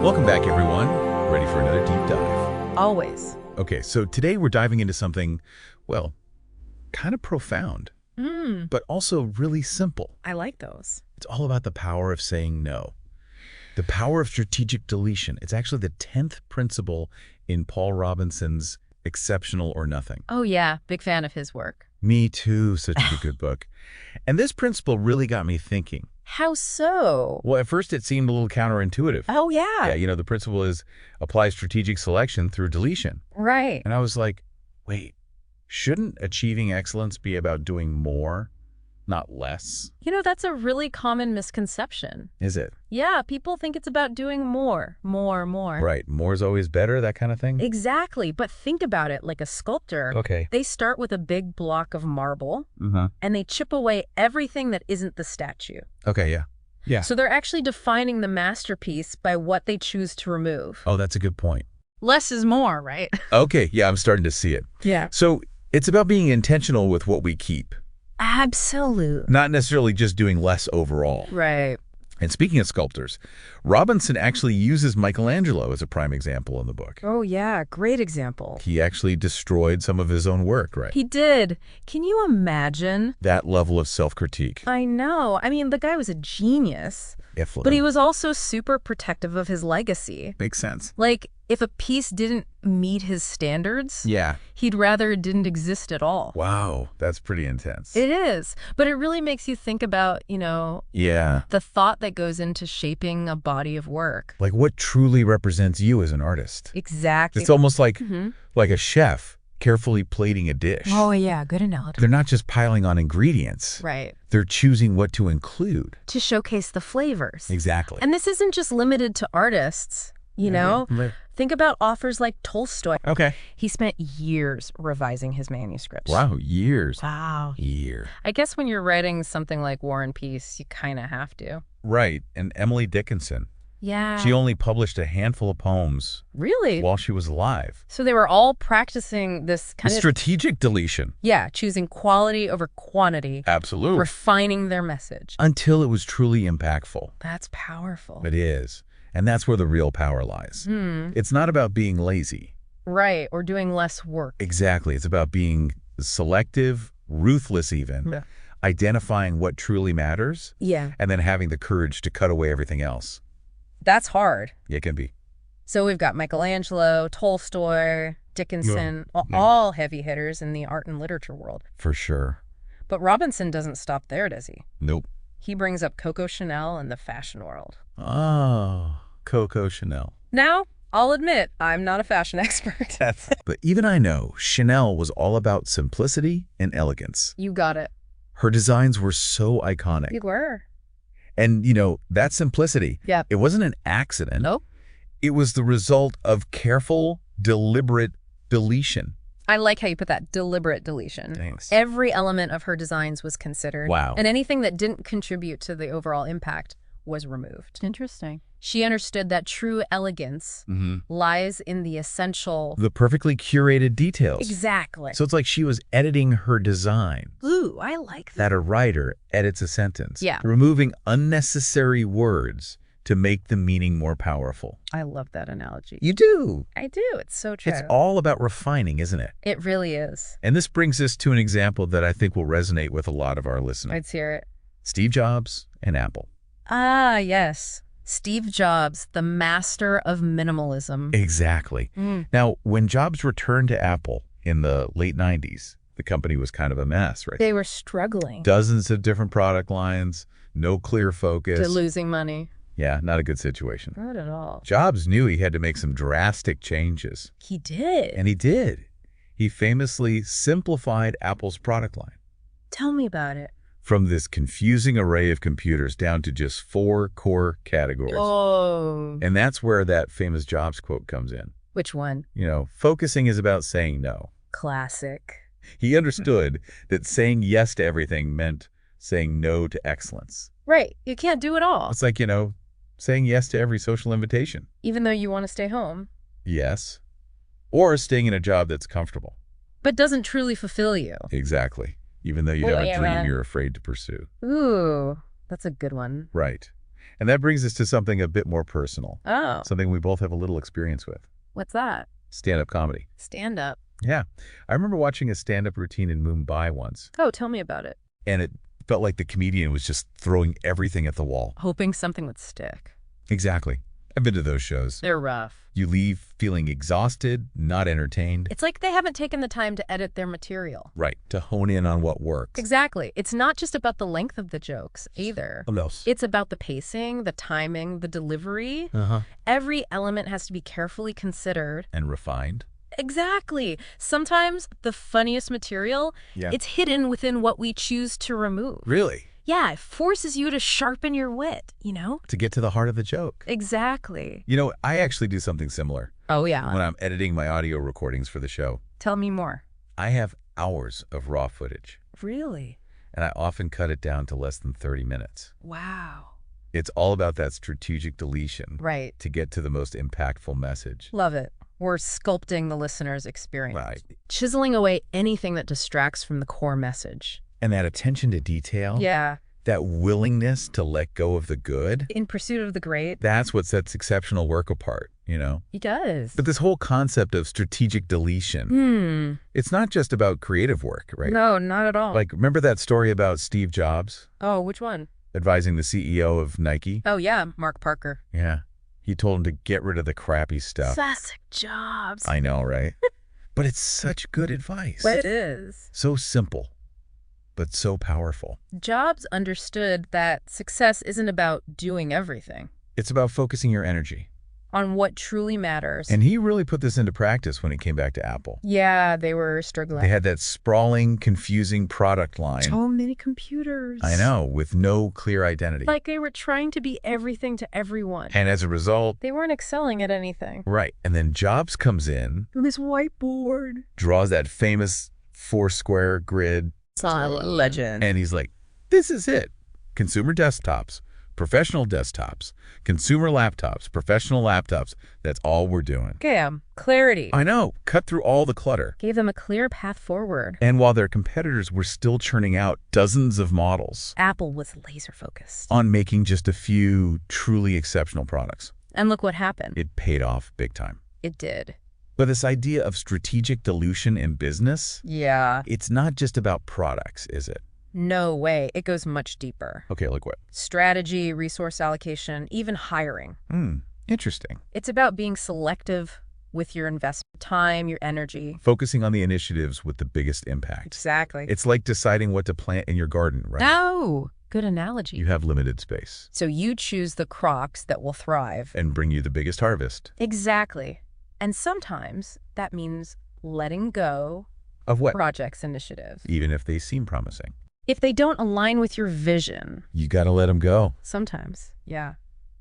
Welcome back, everyone. Ready for another deep dive? Always. Okay, so today we're diving into something, well, kind of profound, but also really simple. I like those. It's all about the power of saying no. The power of strategic deletion. It's actually the 10th principle in Paul Robinson's Exceptional or Nothing. Oh, yeah. Big fan of his work. Me too. Such a good book. And this principle really got me thinking. How so? Well, at first it seemed a little counterintuitive. Oh, yeah. Yeah, you know, the principle is apply strategic selection through deletion. Right. And I was like, wait, shouldn't achieving excellence be about doing more, not less? You know, that's a really common misconception. Is it? Yeah, people think it's about doing more. Right. More is always better, that kind of thing? Exactly. But think about it like a sculptor. Okay. They start with a big block of marble, and they chip away everything that isn't the statue. Okay, yeah. Yeah. So they're actually defining the masterpiece by what they choose to remove. Oh, that's a good point. Less is more, right? Okay, yeah, I'm starting to see it. Yeah. So it's about being intentional with what we keep, Absolute. not necessarily just doing less overall. Right. And speaking of sculptors, Robinson actually uses Michelangelo as a prime example in the book. Oh, yeah. Great example. He actually destroyed some of his own work, right? He did. Can you imagine? That level of self-critique. I know. I mean, the guy was a genius, but he was also super protective of his legacy. Makes sense. Like, if a piece didn't meet his standards, Yeah. he'd rather it didn't exist at all. Wow, that's pretty intense. It is. But it really makes you think about, Yeah. the thought that goes into shaping a body of work. Like what truly represents you as an artist. Exactly. It's almost like a chef carefully plating a dish. Oh, yeah. Good analogy. They're not just piling on ingredients. Right. They're choosing what to include. To showcase the flavors. Exactly. And this isn't just limited to artists, you know? Think about authors like Tolstoy. Okay. He spent years revising his manuscripts. Wow, years. Wow. Year. I guess when you're writing something like War and Peace, you kind of have to. Right. And Emily Dickinson. Yeah. She only published a handful of poems Really? while she was alive. So they were all practicing this kind of... Strategic deletion. Yeah, choosing quality over quantity. Absolutely. Refining their message. Until it was truly impactful. That's powerful. It is. And that's where the real power lies. It's not about being lazy. Right, or doing less work. Exactly. It's about being selective, ruthless even, identifying what truly matters, and then having the courage to cut away everything else. That's hard. It can be. So we've got Michelangelo, Tolstoy, Dickinson, all heavy hitters in the art and literature world. For sure. But Robinson doesn't stop there, does he? Nope. He brings up Coco Chanel and the fashion world. Oh, Coco Chanel. Now, I'll admit, I'm not a fashion expert. But even I know Chanel was all about simplicity and elegance. You got it. Her designs were so iconic. You were. And, that simplicity, it wasn't an accident. Nope. It was the result of careful, deliberate deletion. I like how you put that, deliberate deletion. Thanks. Every element of her designs was considered. Wow. And anything that didn't contribute to the overall impact was removed. Interesting. She understood that true elegance lies in the essential... The perfectly curated details. Exactly. So it's like she was editing her design. Ooh, I like that. That a writer edits a sentence. Yeah. Removing unnecessary words to make the meaning more powerful. I love that analogy. You do. I do. It's so true. It's all about refining, isn't it? It really is. And this brings us to an example that I think will resonate with a lot of our listeners. Let's hear it. Steve Jobs and Apple. Ah, yes. Steve Jobs, the master of minimalism. Exactly. Now, when Jobs returned to Apple in the late 90s, the company was kind of a mess, right? They were struggling. Dozens of different product lines, no clear focus. They're losing money. Yeah, not a good situation. Not at all. Jobs knew he had to make some drastic changes. He did. And he did. He famously simplified Apple's product line. Tell me about it. From this confusing array of computers down to just 4 core categories. Oh. And that's where that famous Jobs quote comes in. Which one? Focusing is about saying no. Classic. He understood that saying yes to everything meant saying no to excellence. Right. You can't do it all. It's like, saying yes to every social invitation. Even though you want to stay home. Yes. Or staying in a job that's comfortable. But doesn't truly fulfill you. Exactly. even though you'd have a dream you're afraid to pursue. Ooh, that's a good one. Right. And that brings us to something a bit more personal. Oh. Something we both have a little experience with. What's that? Stand-up comedy. Stand-up. Yeah. I remember watching a stand-up routine in Mumbai once. Oh, tell me about it. And it felt like the comedian was just throwing everything at the wall. Hoping something would stick. Exactly. I've been to those shows. They're rough. You leave feeling exhausted, not entertained. It's like they haven't taken the time to edit their material. Right. To hone in on what works. Exactly. It's not just about the length of the jokes either. No. It's about the pacing, the timing, the delivery. Every element has to be carefully considered. And refined. Exactly. Sometimes the funniest material, it's hidden within what we choose to remove. Really? Yeah, it forces you to sharpen your wit, you know? To get to the heart of the joke. Exactly. You know, I actually do something similar. Oh, yeah. When I'm editing my audio recordings for the show. Tell me more. I have hours of raw footage. Really? And I often cut it down to less than 30 minutes. Wow. It's all about that strategic deletion. Right. To get to the most impactful message. Love it. We're sculpting the listener's experience. Right. Chiseling away anything that distracts from the core message. And that attention to detail. Yeah. That willingness to let go of the good. In pursuit of the great. That's what sets exceptional work apart, you know? It does. But this whole concept of strategic deletion, it's not just about creative work, right? No, not at all. Like, remember that story about Steve Jobs? Oh, which one? Advising the CEO of Nike? Oh, yeah, Mark Parker. Yeah. He told him to get rid of the crappy stuff. Classic Jobs. I know, right? But it's such good advice. It is. So simple, but so powerful. Jobs understood that success isn't about doing everything. It's about focusing your energy. On what truly matters. And he really put this into practice when he came back to Apple. Yeah, they were struggling. They had that sprawling, confusing product line. So many computers. I know, with no clear identity. Like they were trying to be everything to everyone. And as a result, they weren't excelling at anything. Right. And then Jobs comes in. With this whiteboard. Draws that famous 4-square grid. Legend. And he's like, this is it. Consumer desktops, professional desktops, consumer laptops, professional laptops. That's all we're doing. Damn. Clarity. I know. Cut through all the clutter. Gave them a clear path forward. And while their competitors were still churning out dozens of models, Apple was laser focused on making just a few truly exceptional products. And look what happened. It paid off big time. It did. But this idea of strategic dilution in business, yeah, it's not just about products, is it? No way. It goes much deeper. Okay, like what? Strategy, resource allocation, even hiring. Interesting. It's about being selective with your investment time, your energy. Focusing on the initiatives with the biggest impact. Exactly. It's like deciding what to plant in your garden, right? Oh, good analogy. You have limited space. So you choose the crops that will thrive. And bring you the biggest harvest. Exactly. And sometimes that means letting go of what? Projects, initiatives. Even if they seem promising. If they don't align with your vision. You got to let them go. Sometimes, yeah.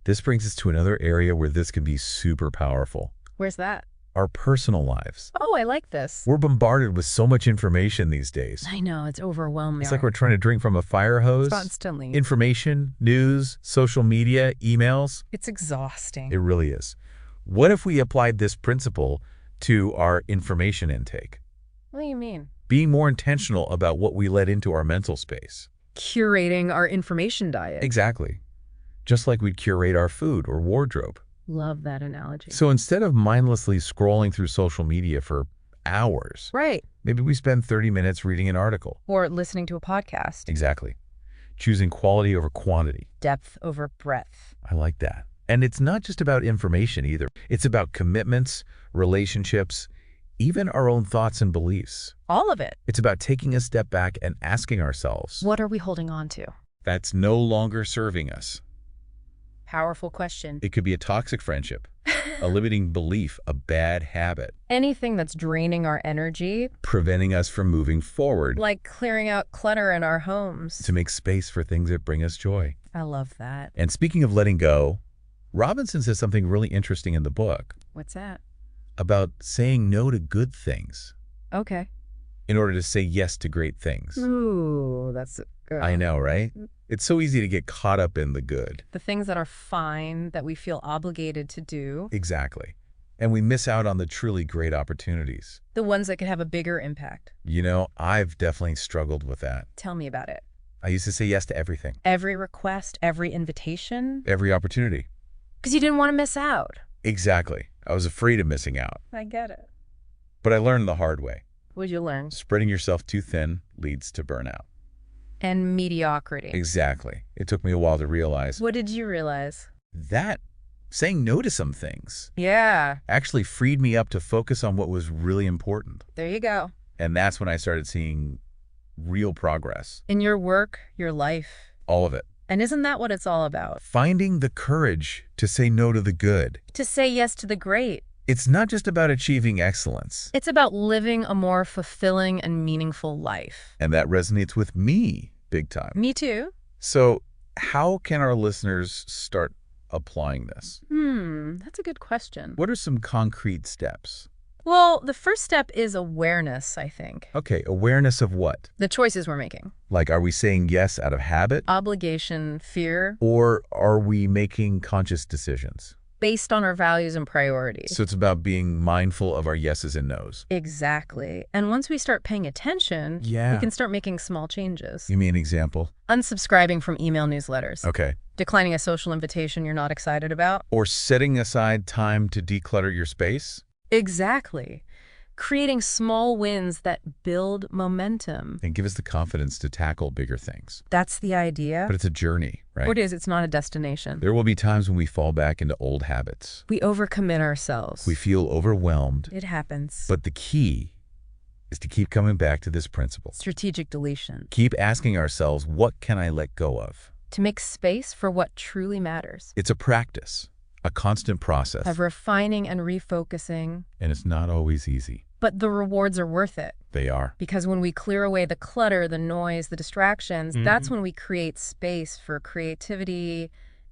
This brings us to another area where this can be super powerful. Where's that? Our personal lives. Oh, I like this. We're bombarded with so much information these days. I know, it's overwhelming. It's like we're trying to drink from a fire hose. Constantly. Information, news, social media, emails. It's exhausting. It really is. What if we applied this principle to our information intake? What do you mean? Being more intentional about what we let into our mental space. Curating our information diet. Exactly. Just like we'd curate our food or wardrobe. Love that analogy. So instead of mindlessly scrolling through social media for hours, right, maybe we spend 30 minutes reading an article. Or listening to a podcast. Exactly. Choosing quality over quantity. Depth over breadth. I like that. And it's not just about information either. It's about commitments, relationships, even our own thoughts and beliefs. All of it. It's about taking a step back and asking ourselves, what are we holding on to? That's no longer serving us. Powerful question. It could be a toxic friendship, a limiting belief, a bad habit. Anything that's draining our energy. Preventing us from moving forward. Like clearing out clutter in our homes. To make space for things that bring us joy. I love that. And speaking of letting go, Robinson says something really interesting in the book. What's that? About saying no to good things. Okay. In order to say yes to great things. Ooh, that's good. I know, right? It's so easy to get caught up in the good. The things that are fine, that we feel obligated to do. Exactly. And we miss out on the truly great opportunities. The ones that could have a bigger impact. You know, I've definitely struggled with that. Tell me about it. I used to say yes to everything. Every request, every invitation? Every opportunity. Because you didn't want to miss out. Exactly. I was afraid of missing out. I get it. But I learned the hard way. What'd you learn? Spreading yourself too thin leads to burnout. And mediocrity. Exactly. It took me a while to realize. What did you realize? That saying no to some things Yeah. actually freed me up to focus on what was really important. There you go. And that's when I started seeing real progress. In your work, your life. All of it. And isn't that what it's all about? Finding the courage to say no to the good. To say yes to the great. It's not just about achieving excellence. It's about living a more fulfilling and meaningful life. And that resonates with me big time. Me too. So how can our listeners start applying this? That's a good question. What are some concrete steps? Well, the first step is awareness, I think. Okay, awareness of what? The choices we're making. Like, are we saying yes out of habit? Obligation, fear. Or are we making conscious decisions? Based on our values and priorities. So it's about being mindful of our yeses and nos. Exactly. And once we start paying attention, we can start making small changes. Give me an example. Unsubscribing from email newsletters. Okay. Declining a social invitation you're not excited about. Or setting aside time to declutter your space. Exactly. Creating small wins that build momentum. And give us the confidence to tackle bigger things. That's the idea. But it's a journey, right? It is. It's not a destination. There will be times when we fall back into old habits. We overcommit ourselves. We feel overwhelmed. It happens. But the key is to keep coming back to this principle. Strategic deletion. Keep asking ourselves, what can I let go of? To make space for what truly matters. It's a practice, a constant process. Of refining and refocusing. And it's not always easy. But the rewards are worth it. They are. Because when we clear away the clutter, the noise, the distractions, that's when we create space for creativity,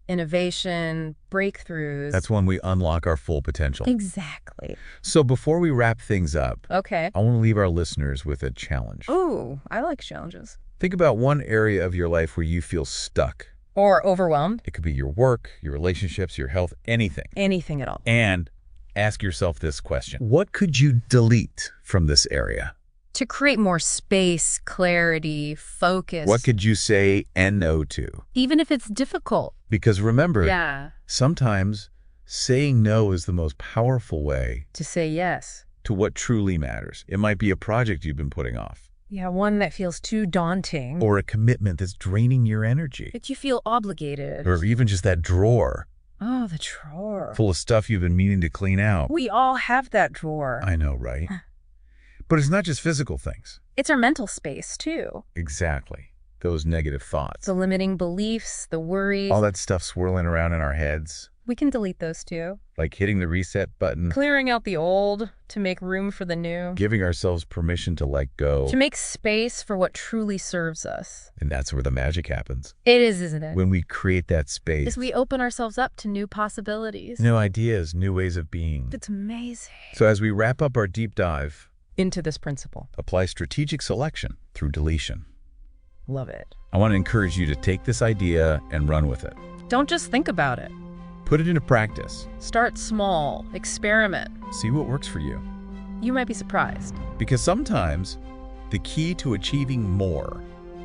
innovation, breakthroughs. That's when we unlock our full potential. Exactly. So before we wrap things up, okay, I want to leave our listeners with a challenge. Ooh, I like challenges. Think about one area of your life where you feel stuck. Or overwhelmed. It could be your work, your relationships, your health, anything. Anything at all. And ask yourself this question. What could you delete from this area? To create more space, clarity, focus. What could you say no to? Even if it's difficult. Because remember, sometimes saying no is the most powerful way to say yes to what truly matters. It might be a project you've been putting off. Yeah, one that feels too daunting. Or a commitment that's draining your energy. That you feel obligated. Or even just that drawer. Oh, the drawer. Full of stuff you've been meaning to clean out. We all have that drawer. I know, right? But it's not just physical things. It's our mental space, too. Exactly. Those negative thoughts. The limiting beliefs, the worries. All that stuff swirling around in our heads. We can delete those, too. Like hitting the reset button. Clearing out the old to make room for the new. Giving ourselves permission to let go. To make space for what truly serves us. And that's where the magic happens. It is, isn't it? When we create that space. As we open ourselves up to new possibilities. New ideas, new ways of being. It's amazing. So as we wrap up our deep dive into this principle, apply strategic selection through deletion. Love it. I want to encourage you to take this idea and run with it. Don't just think about it. Put it into practice. Start small. Experiment. See what works for you. You might be surprised. Because sometimes the key to achieving more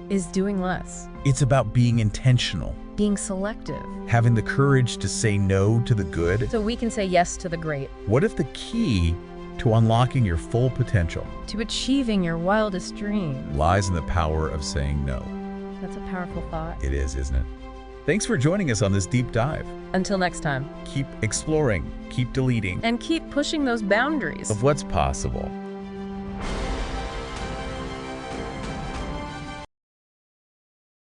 is doing less. It's about being intentional. Being selective. Having the courage to say no to the good. So we can say yes to the great. What if the key to unlocking your full potential, to achieving your wildest dreams, lies in the power of saying no? That's a powerful thought. It is, isn't it? Thanks for joining us on this deep dive. Until next time. Keep exploring, keep deleting, and keep pushing those boundaries of what's possible.